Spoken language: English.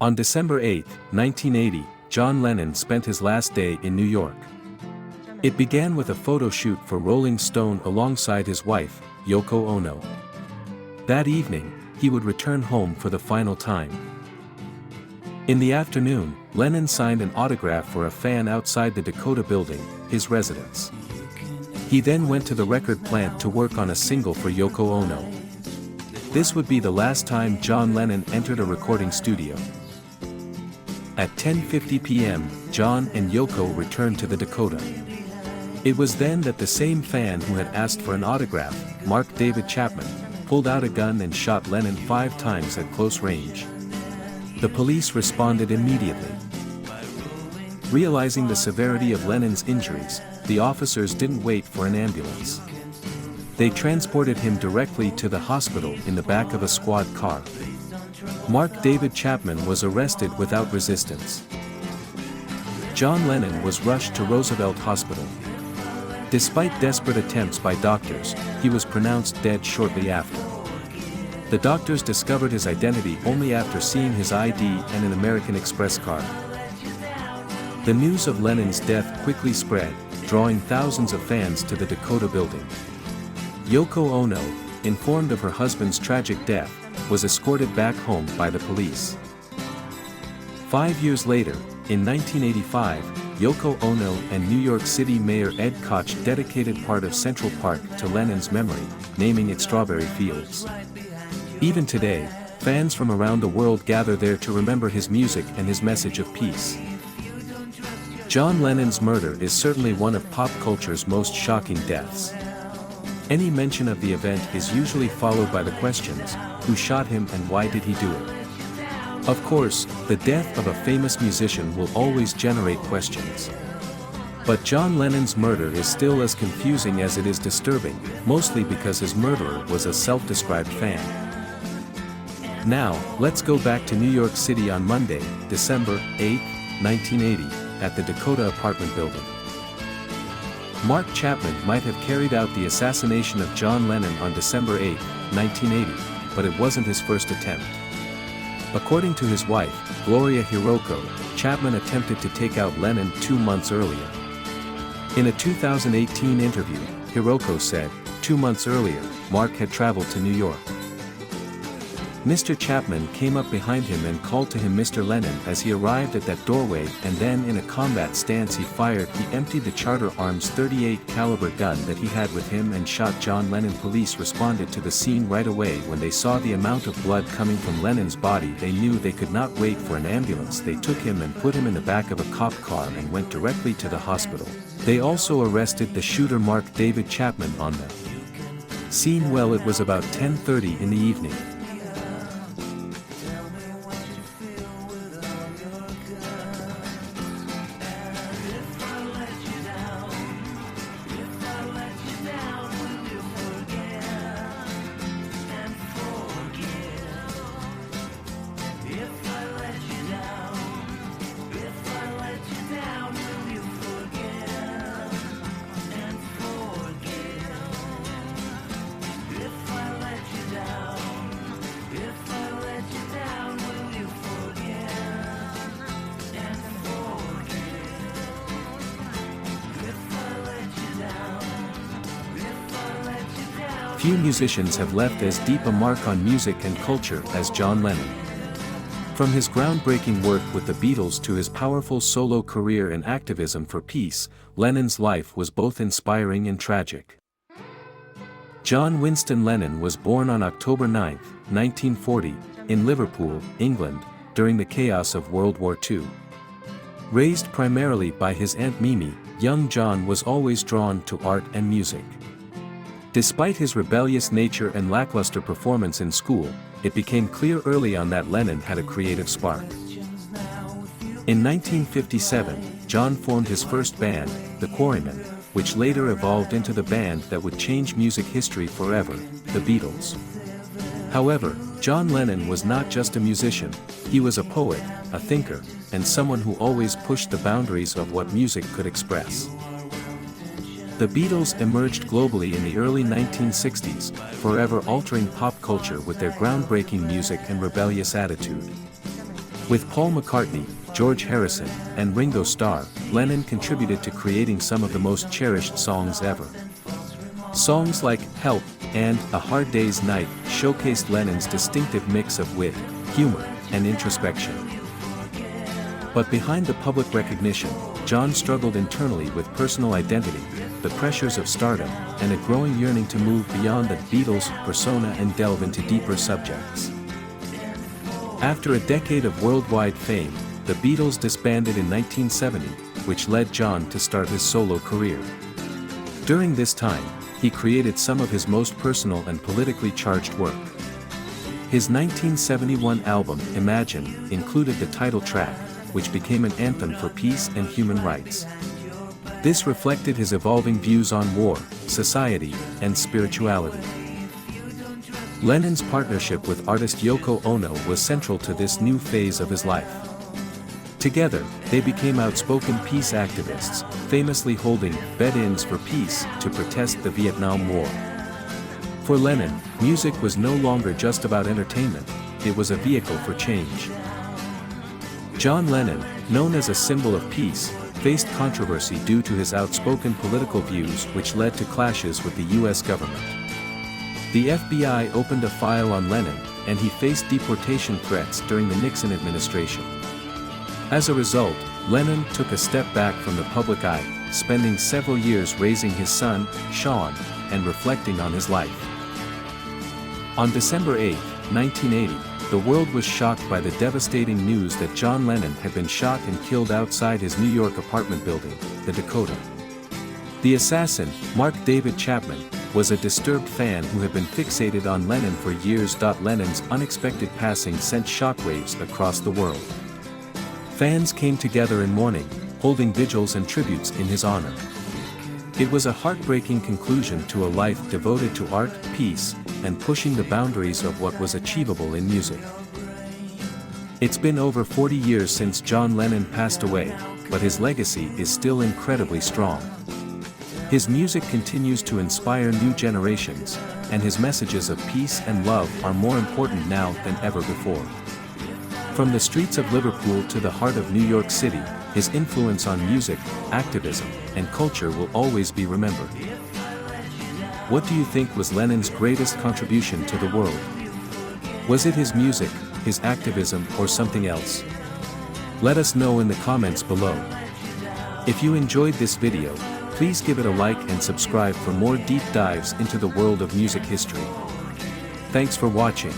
On December 8, 1980, John Lennon spent his last day in New York. It began with a photo shoot for Rolling Stone alongside his wife, Yoko Ono. That evening, he would return home for the final time. In the afternoon, Lennon signed an autograph for a fan outside the Dakota Building, his residence. He then went to the record plant to work on a single for Yoko Ono. This would be the last time John Lennon entered a recording studio. At 10:50 p.m., John and Yoko returned to the Dakota. It was then that the same fan who had asked for an autograph, Mark David Chapman, pulled out a gun and shot Lennon 5 times at close range. The police responded immediately. Realizing the severity of Lennon's injuries, the officers didn't wait for an ambulance. They transported him directly to the hospital in the back of a squad car. Mark David Chapman was arrested without resistance. John Lennon was rushed to Roosevelt Hospital. Despite desperate attempts by doctors, he was pronounced dead shortly after. The doctors discovered his identity only after seeing his ID and an American Express card. The news of Lennon's death quickly spread, drawing thousands of fans to the Dakota Building. Yoko Ono, informed of her husband's tragic death, was escorted back home by the police. 5 years later, in 1985, Yoko Ono and New York City Mayor Ed Koch dedicated part of Central Park to Lennon's memory, naming it Strawberry Fields. Even today, fans from around the world gather there to remember his music and his message of peace. John Lennon's murder is certainly one of pop culture's most shocking deaths. Any mention of the event is usually followed by the questions, who shot him and why did he do it? Of course, the death of a famous musician will always generate questions. But John Lennon's murder is still as confusing as it is disturbing, mostly because his murderer was a self-described fan. Now, let's go back to New York City on Monday, December 8, 1980, at the Dakota apartment building. Mark Chapman might have carried out the assassination of John Lennon on December 8, 1980, but it wasn't his first attempt. According to his wife, Gloria Hiroko, Chapman attempted to take out Lennon 2 months earlier. In a 2018 interview, Hiroko said, 2 months earlier, Mark had traveled to New York. Mr. Chapman came up behind him and called to him Mr. Lennon as he arrived at that doorway, and then in a combat stance he emptied the Charter Arms .38 caliber gun that he had with him and shot John Lennon. Police responded to the scene right away. When they saw the amount of blood coming from Lennon's body, they knew they could not wait for an ambulance. They took him and put him in the back of a cop car and went directly to the hospital. They also arrested the shooter Mark David Chapman on the scene. Well, it was about 10:30 in the evening. Few musicians have left as deep a mark on music and culture as John Lennon. From his groundbreaking work with the Beatles to his powerful solo career and activism for peace, Lennon's life was both inspiring and tragic. John Winston Lennon was born on October 9, 1940, in Liverpool, England, during the chaos of World War II. Raised primarily by his Aunt Mimi, young John was always drawn to art and music. Despite his rebellious nature and lackluster performance in school, it became clear early on that Lennon had a creative spark. In 1957, John formed his first band, the Quarrymen, which later evolved into the band that would change music history forever, the Beatles. However, John Lennon was not just a musician, he was a poet, a thinker, and someone who always pushed the boundaries of what music could express. The Beatles emerged globally in the early 1960s, forever altering pop culture with their groundbreaking music and rebellious attitude. With Paul McCartney, George Harrison, and Ringo Starr, Lennon contributed to creating some of the most cherished songs ever. Songs like Help and A Hard Day's Night showcased Lennon's distinctive mix of wit, humor, and introspection. But behind the public recognition, John struggled internally with personal identity, the pressures of stardom, and a growing yearning to move beyond the Beatles' persona and delve into deeper subjects. After a decade of worldwide fame, the Beatles disbanded in 1970, which led John to start his solo career. During this time, he created some of his most personal and politically charged work. His 1971 album, Imagine, included the title track, which became an anthem for peace and human rights. This reflected his evolving views on war, society, and spirituality. Lennon's partnership with artist Yoko Ono was central to this new phase of his life. Together, they became outspoken peace activists, famously holding bed-ins for peace to protest the Vietnam War. For Lennon, music was no longer just about entertainment, it was a vehicle for change. John Lennon, known as a symbol of peace, faced controversy due to his outspoken political views which led to clashes with the US government. The FBI opened a file on Lennon, and he faced deportation threats during the Nixon administration. As a result, Lennon took a step back from the public eye, spending several years raising his son, Sean, and reflecting on his life. On December 8, 1980, the world was shocked by the devastating news that John Lennon had been shot and killed outside his New York apartment building, the Dakota. The assassin, Mark David Chapman, was a disturbed fan who had been fixated on Lennon for years. Lennon's unexpected passing sent shockwaves across the world. Fans came together in mourning, holding vigils and tributes in his honor. It was a heartbreaking conclusion to a life devoted to art, peace, and pushing the boundaries of what was achievable in music. It's been over 40 years since John Lennon passed away, but his legacy is still incredibly strong. His music continues to inspire new generations, and his messages of peace and love are more important now than ever before. From the streets of Liverpool to the heart of New York City, his influence on music, activism, and culture will always be remembered. What do you think was Lennon's greatest contribution to the world? Was it his music, his activism, or something else? Let us know in the comments below. If you enjoyed this video, please give it a like and subscribe for more deep dives into the world of music history. Thanks for watching.